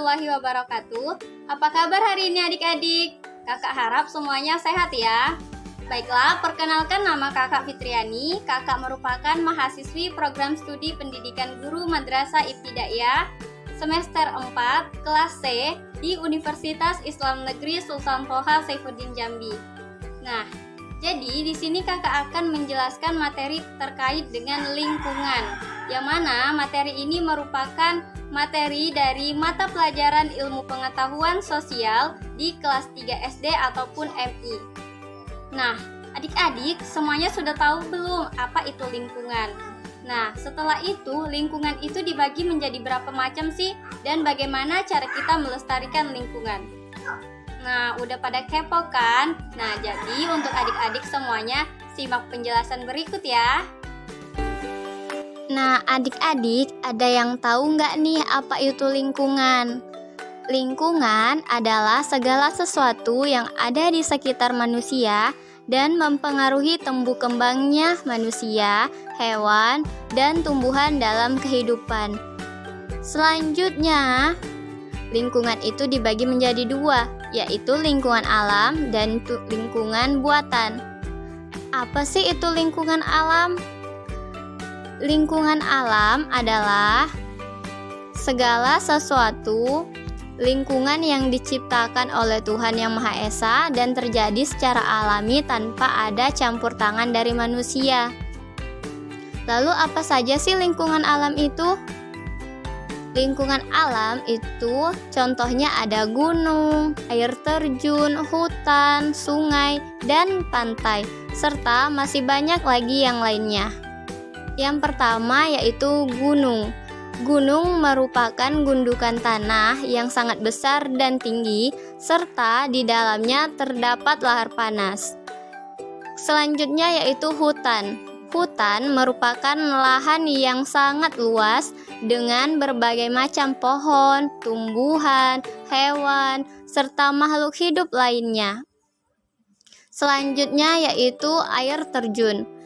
warahmatullahi wabarakatuh. Apa kabar hari ini adik-adik? Kakak harap semuanya sehat ya. Baiklah, perkenalkan nama Kakak Fitriani. Kakak merupakan mahasiswi program studi pendidikan guru Madrasah Ibtidaiyah semester 4 kelas C di Universitas Islam Negeri Sultan Toha Saifuddin Jambi. Nah, jadi di sini kakak akan menjelaskan materi terkait dengan lingkungan, yang mana materi ini merupakan materi dari mata pelajaran ilmu pengetahuan sosial di kelas 3 SD ataupun MI. Nah, adik-adik semuanya sudah tahu belum apa itu lingkungan? Nah, setelah itu lingkungan itu dibagi menjadi berapa macam sih? Dan bagaimana cara kita melestarikan lingkungan? Nah, udah pada kepo kan? Nah, jadi untuk adik-adik semuanya, simak penjelasan berikut ya. Nah, adik-adik, ada yang tahu nggak nih apa itu lingkungan? Lingkungan adalah segala sesuatu yang ada di sekitar manusia dan mempengaruhi tumbuh kembangnya manusia, hewan, dan tumbuhan dalam kehidupan. Selanjutnya, lingkungan itu dibagi menjadi dua, yaitu lingkungan alam dan lingkungan buatan. Apa sih itu lingkungan alam? Lingkungan alam adalah segala sesuatu lingkungan yang diciptakan oleh Tuhan Yang Maha Esa dan terjadi secara alami tanpa ada campur tangan dari manusia. Lalu apa saja sih lingkungan alam itu? Lingkungan alam itu contohnya ada gunung, air terjun, hutan, sungai, dan pantai, serta masih banyak lagi yang lainnya. Yang pertama yaitu gunung. Gunung merupakan gundukan tanah yang sangat besar dan tinggi, serta di dalamnya terdapat lahar panas. Selanjutnya yaitu hutan. Hutan merupakan lahan yang sangat luas dengan berbagai macam pohon, tumbuhan, hewan, serta makhluk hidup lainnya. Selanjutnya yaitu air terjun.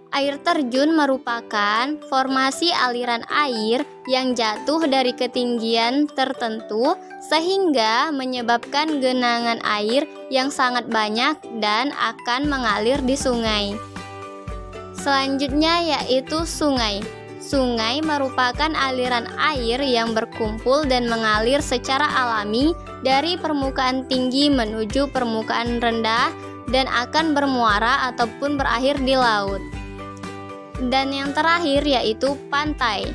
Air terjun merupakan formasi aliran air yang jatuh dari ketinggian tertentu sehingga menyebabkan genangan air yang sangat banyak dan akan mengalir di sungai. Selanjutnya yaitu sungai. Sungai merupakan aliran air yang berkumpul dan mengalir secara alami dari permukaan tinggi menuju permukaan rendah dan akan bermuara ataupun berakhir di laut. Dan yang terakhir yaitu pantai.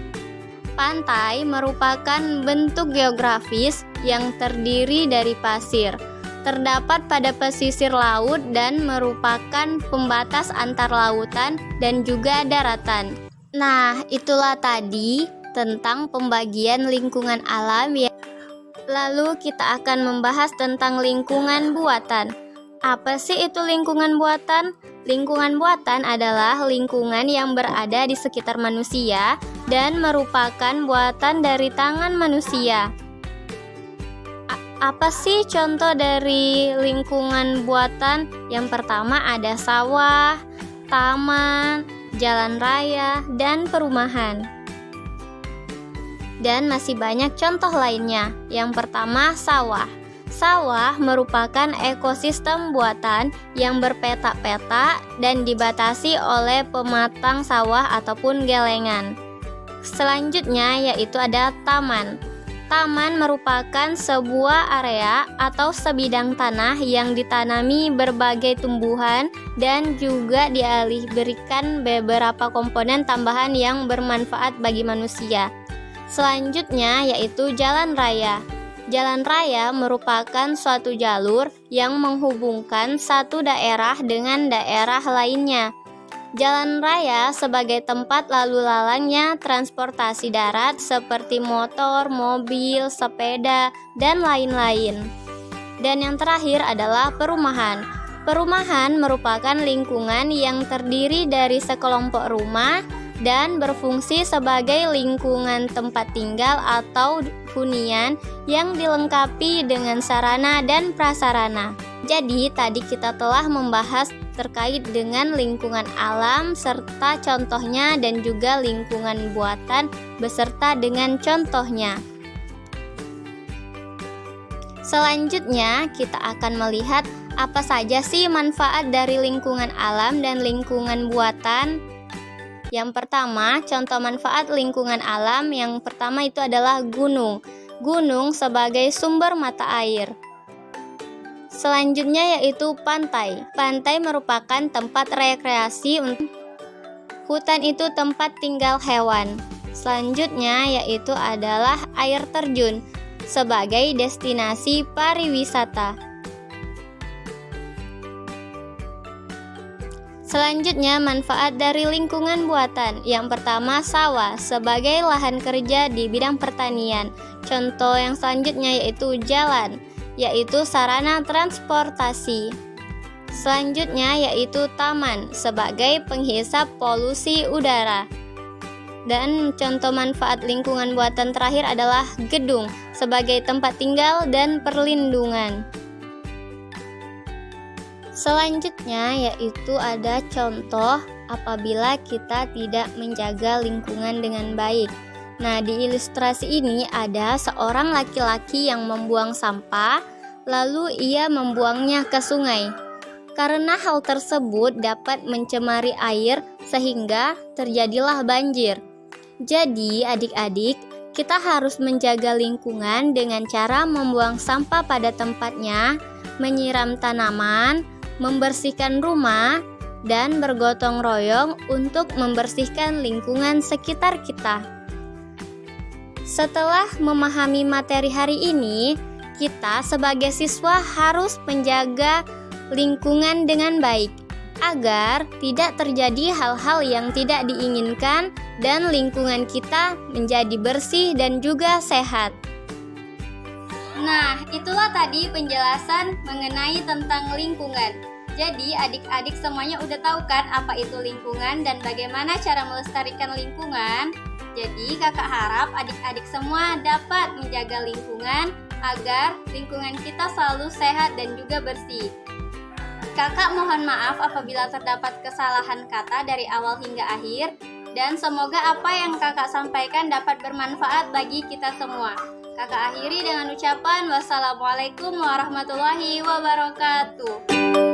Pantai merupakan bentuk geografis yang terdiri dari pasir. Terdapat pada pesisir laut dan merupakan pembatas antar lautan dan juga daratan. Nah, itulah tadi tentang pembagian lingkungan alam ya. Lalu kita akan membahas tentang lingkungan buatan. Apa sih itu lingkungan buatan? Lingkungan buatan adalah lingkungan yang berada di sekitar manusia dan merupakan buatan dari tangan manusia. Apa sih contoh dari lingkungan buatan? Yang pertama ada sawah, taman, jalan raya, dan perumahan. Dan masih banyak contoh lainnya. Yang pertama sawah. Sawah merupakan ekosistem buatan yang berpetak-petak dan dibatasi oleh pematang sawah ataupun gelengan. Selanjutnya yaitu ada taman. Taman merupakan sebuah area atau sebidang tanah yang ditanami berbagai tumbuhan dan juga berikan beberapa komponen tambahan yang bermanfaat bagi manusia. Selanjutnya yaitu jalan raya. Jalan raya merupakan suatu jalur yang menghubungkan satu daerah dengan daerah lainnya. Jalan raya sebagai tempat lalu lalangnya transportasi darat seperti motor, mobil, sepeda, dan lain-lain. Dan yang terakhir adalah perumahan. Perumahan merupakan lingkungan yang terdiri dari sekelompok rumah dan berfungsi sebagai lingkungan tempat tinggal atau hunian yang dilengkapi dengan sarana dan prasarana. Jadi tadi kita telah membahas terkait dengan lingkungan alam serta contohnya dan juga lingkungan buatan beserta dengan contohnya. Selanjutnya, kita akan melihat apa saja sih manfaat dari lingkungan alam dan lingkungan buatan. Yang pertama, contoh manfaat lingkungan alam yang pertama itu adalah gunung. Gunung sebagai sumber mata air. Selanjutnya yaitu pantai. Pantai merupakan tempat rekreasi. Hutan itu tempat tinggal hewan. Selanjutnya yaitu adalah air terjun sebagai destinasi pariwisata. Selanjutnya, manfaat dari lingkungan buatan. Yang pertama, sawah sebagai lahan kerja di bidang pertanian. Contoh yang selanjutnya yaitu jalan, yaitu sarana transportasi. Selanjutnya yaitu taman sebagai penghisap polusi udara. Dan contoh manfaat lingkungan buatan terakhir adalah gedung sebagai tempat tinggal dan perlindungan. Selanjutnya yaitu ada contoh apabila kita tidak menjaga lingkungan dengan baik. Nah, di ilustrasi ini ada seorang laki-laki yang membuang sampah, lalu ia membuangnya ke sungai. Karena hal tersebut dapat mencemari air sehingga terjadilah banjir. Jadi, adik-adik, kita harus menjaga lingkungan dengan cara membuang sampah pada tempatnya, menyiram tanaman, membersihkan rumah, dan bergotong royong untuk membersihkan lingkungan sekitar kita. Setelah memahami materi hari ini, kita sebagai siswa harus menjaga lingkungan dengan baik agar tidak terjadi hal-hal yang tidak diinginkan dan lingkungan kita menjadi bersih dan juga sehat. Nah, itulah tadi penjelasan mengenai tentang lingkungan. Jadi, adik-adik semuanya udah tahu kan apa itu lingkungan dan bagaimana cara melestarikan lingkungan? Jadi, kakak harap adik-adik semua dapat menjaga lingkungan agar lingkungan kita selalu sehat dan juga bersih. Kakak mohon maaf apabila terdapat kesalahan kata dari awal hingga akhir, dan semoga apa yang kakak sampaikan dapat bermanfaat bagi kita semua. Kakak akhiri dengan ucapan wassalamualaikum warahmatullahi wabarakatuh.